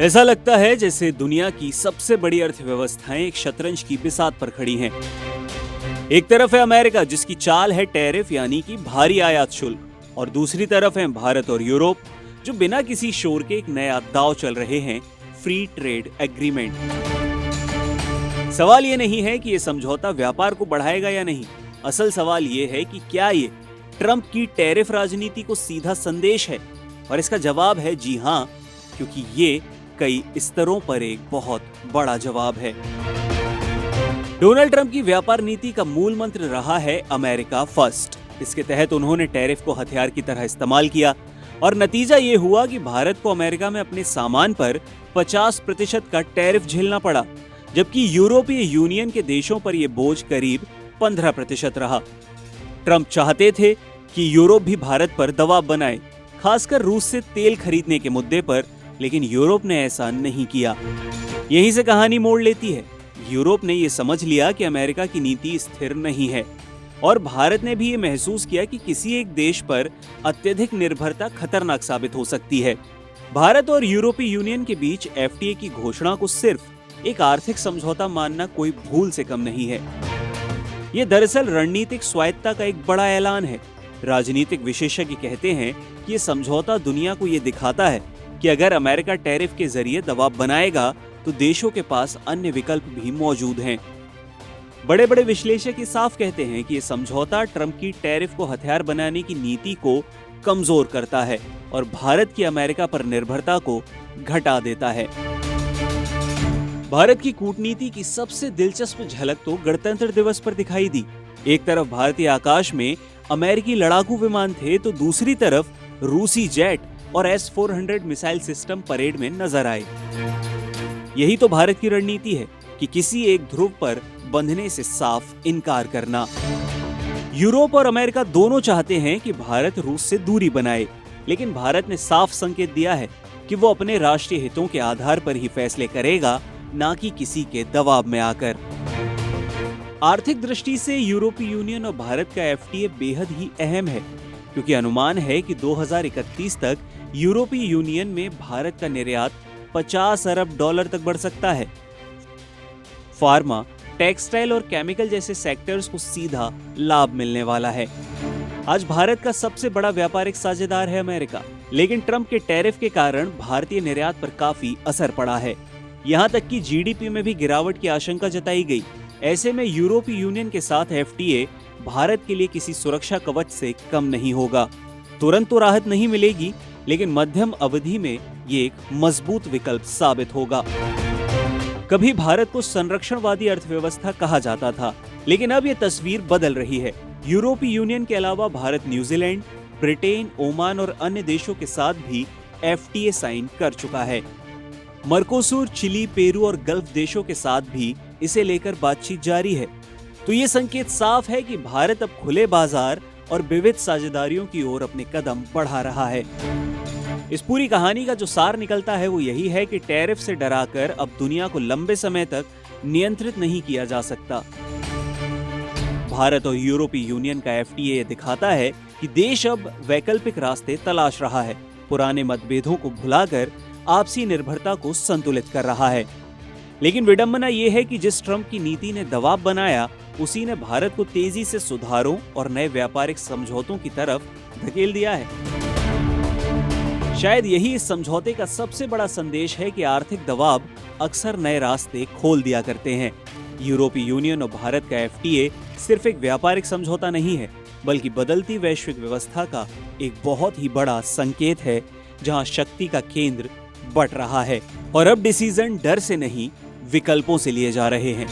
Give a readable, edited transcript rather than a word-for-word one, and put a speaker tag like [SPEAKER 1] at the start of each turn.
[SPEAKER 1] ऐसा लगता है जैसे दुनिया की सबसे बड़ी अर्थव्यवस्थाएं एक शतरंज की बिसात पर खड़ी हैं। एक तरफ है अमेरिका जिसकी चाल है टैरिफ यानी कि भारी आयात शुल्क, और दूसरी तरफ है भारत और यूरोप जो बिना किसी शोर के एक नया दांव चल रहे हैं, फ्री ट्रेड एग्रीमेंट। सवाल ये नहीं है कि ये समझौता व्यापार को बढ़ाएगा या नहीं, असल सवाल ये है कि क्या ये ट्रंप की टैरिफ राजनीति को सीधा संदेश है। और इसका जवाब है जी हां, क्योंकि ये कई स्तरों पर एक बहुत बड़ा जवाब है। डोनाल्ड ट्रंप की व्यापार नीति का मूल मंत्र रहा है अमेरिका फर्स्ट। इसके तहत उन्होंने टैरिफ को हथियार की तरह इस्तेमाल किया और नतीजा ये हुआ कि भारत को अमेरिका में अपने सामान पर 50% का टैरिफ झेलना पड़ा, जबकि यूरोपीय यूनियन के देशों पर यह बोझ करीब 15% रहा। ट्रंप चाहते थे कि यूरोप भी भारत पर दबाव बनाए, खासकर रूस से तेल खरीदने के मुद्दे पर, लेकिन यूरोप ने ऐसा नहीं किया। यहीं से कहानी मोड़ लेती है। यूरोप ने यह समझ लिया कि अमेरिका की नीति स्थिर नहीं है, और भारत ने भी ये महसूस किया कि किसी एक देश पर अत्यधिक निर्भरता खतरनाक साबित हो सकती है। भारत और यूरोपीय यूनियन के बीच एफटीए की घोषणा को सिर्फ एक आर्थिक समझौता मानना कोई भूल से कम नहीं है। ये दरअसल रणनीतिक स्वायत्तता का एक बड़ा ऐलान है। राजनीतिक विशेषज्ञ कहते हैं कि ये समझौता दुनिया को ये दिखाता है कि अगर अमेरिका टैरिफ के जरिए दबाव बनाएगा तो देशों के पास अन्य विकल्प भी मौजूद हैं। बड़े बड़े विश्लेषक ये साफ कहते हैं कि ये समझौता ट्रंप की टैरिफ को हथियार बनाने की नीति को कमजोर करता है और भारत की अमेरिका पर निर्भरता को घटा देता है। भारत की कूटनीति की सबसे दिलचस्प झलक तो गणतंत्र दिवस पर दिखाई दी। एक तरफ भारतीय आकाश में अमेरिकी लड़ाकू विमान थे तो दूसरी तरफ रूसी जेट और S-400 मिसाइल सिस्टम परेड में नजर आए। यही तो भारत की रणनीति है कि किसी एक ध्रुव पर बंधने से साफ इनकार करना। यूरोप और अमेरिका दोनों चाहते हैं कि भारत रूस से दूरी बनाए, लेकिन भारत ने साफ संकेत दिया है कि वो अपने राष्ट्रीय हितों के आधार पर ही फैसले करेगा, ना कि किसी के दबाव में आकर। आर्थिक दृष्टि से यूरोपीय यूनियन और भारत का एफटीए बेहद ही अहम है, क्योंकि अनुमान है कि 2031 तक यूरोपीय यूनियन में भारत का निर्यात $50 अरब तक बढ़ सकता है। फार्मा, टेक्सटाइल और केमिकल जैसे सेक्टर्स को सीधा लाभ मिलने वाला है। आज भारत का सबसे बड़ा व्यापारिक साझेदार है अमेरिका, लेकिन ट्रंप के टैरिफ के कारण भारतीय निर्यात पर काफी असर पड़ा है। यहाँ तक कि जीडीपी में भी गिरावट की आशंका जताई गई। ऐसे में यूरोपीय यूनियन के साथ एफटीए भारत के लिए किसी सुरक्षा कवच से कम नहीं होगा। तुरंत तो राहत नहीं मिलेगी, लेकिन मध्यम अवधि में ये एक मजबूत विकल्प साबित होगा। कभी भारत को संरक्षणवादी अर्थव्यवस्था कहा जाता था, लेकिन अब ये तस्वीर बदल रही है। यूरोपीय यूनियन के अलावा भारत न्यूजीलैंड, ब्रिटेन, ओमान और अन्य देशों के साथ भी एफटीए साइन कर चुका है। मर्कोसुर, चिली, पेरू और गल्फ देशों के साथ भी इसे लेकर बातचीत जारी है। तो ये संकेत साफ है कि भारत अब खुले बाजार और विविध साझेदारियों की ओर अपने कदम बढ़ा रहा है। इस पूरी कहानी का जो सार निकलता है वो यही है कि टैरिफ से डराकर अब दुनिया को लंबे समय तक नियंत्रित नहीं किया जा सकता। भारत और यूरोपीय यूनियन का एफटीए दिखाता है कि देश अब वैकल्पिक रास्ते तलाश रहा है, पुराने मतभेदों को भुलाकर आपसी निर्भरता को संतुलित कर रहा है। लेकिन विडंबना यह है कि जिस ट्रंप की नीति ने दबाव बनाया, उसी ने भारत को तेजी से सुधारों और नए व्यापारिक समझौतों की तरफ धकेल दिया है। शायद यही इस समझौते का सबसे बड़ा संदेश है कि आर्थिक दबाव अक्सर नए रास्ते खोल दिया करते हैं। यूरोपीय यूनियन और भारत का एफटीए सिर्फ एक व्यापारिक समझौता नहीं है, बल्कि बदलती वैश्विक व्यवस्था का एक बहुत ही बड़ा संकेत है, जहां शक्ति का केंद्र बट रहा है और अब डिसीजन डर से नहीं, विकल्पों से लिए जा रहे हैं।